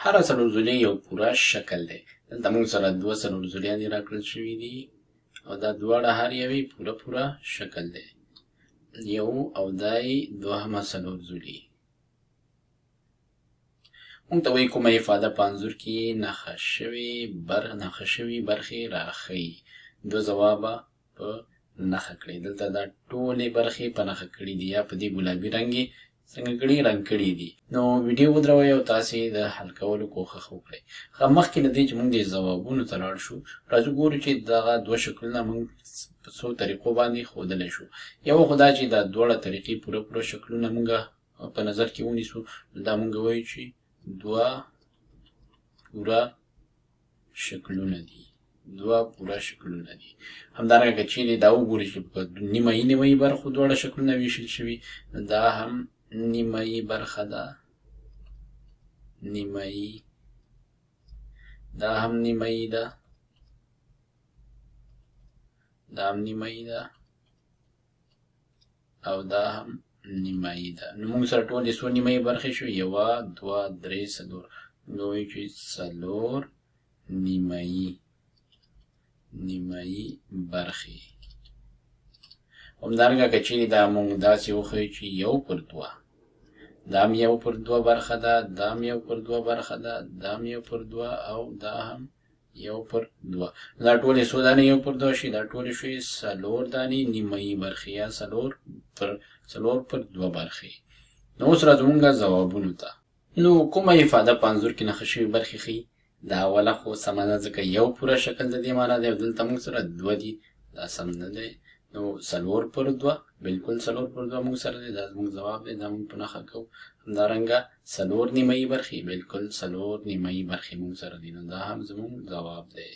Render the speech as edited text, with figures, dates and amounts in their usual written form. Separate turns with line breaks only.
هره څلورزولي یو پوره شکل دی. دلته موږ سره دوه څلورزولیانې راکړل شوي دي او دا دواړه هر یوې پوره شکل دی. یو او دای دوهمه څلورزولي. موږ ته وایي کومه افاده په انځور کې نښه شوي برخې راښیي. دوه ځوابه په نښه کړئ. دلته دا ټولې برخې په نښه کړي دي یا په دې ګلابي رنګ یې څنګه کړي رنګ کړي دي. نو ویډیو ودروئ او تاسې د حل کولو کوښښ وکړئ. مخکې له دې چې موږ د ځوابونو ته لاړ شو، راځو ګورو چې دغه دوه شکلونه موږ په څو طریقو باندې ښودلی شو. یو خو دا چې دا دواړه طریقې پوره شکلونه موږ په نظر کې ونیسو، دا موږ وایو چې دوه پوره شکلونه دي. همدارنګه که چیرې دا وګورئ چې په نیمه برخو دواړه شکلونه ویشل شوي، دا هم نیمه برخه ده، دا هم نیمه ده، دا هم نیمه ده او دا هم نیمه ده. نو موږ سره ټولې څو نیمه برخې شو؟ یوه، دوه، درې، څلور. موږ وایو چې څلور نیمه برخې. همدارنګه که چیرې دا موږ داسې وښیو چې یو پر دوه، دا هم یو پر دوه برخه ده، دا هم یو پر دوه برخه ده، دا هم یو پر دوه او دا هم یو پر دوه. دا ټولې څو دانې یو پر دوه شي؟ دا ټولې شوې څلور دانې نیمه برخې یا څلور پر دوه برخې. نو اوس راځو موږ ځوابونو ته. نو کومه افاده په انځور کې نښه شوې برخې ښیي؟ دا اوله خو سمه ده، ځکه یو پوره شکل د دې معنا دی او دلته موږ سره دوه دي، دا سم نه دی. نو څلور پر دوه، بالکل څلور پر دوه موږ سره دی، دا زموږ ځواب دی، دا موږ په نښه کوو. همدارنګه څلور نیمه برخې، بالکل څلور نیمه برخې موږ سره دي، نو دا هم زموږ ځواب دی.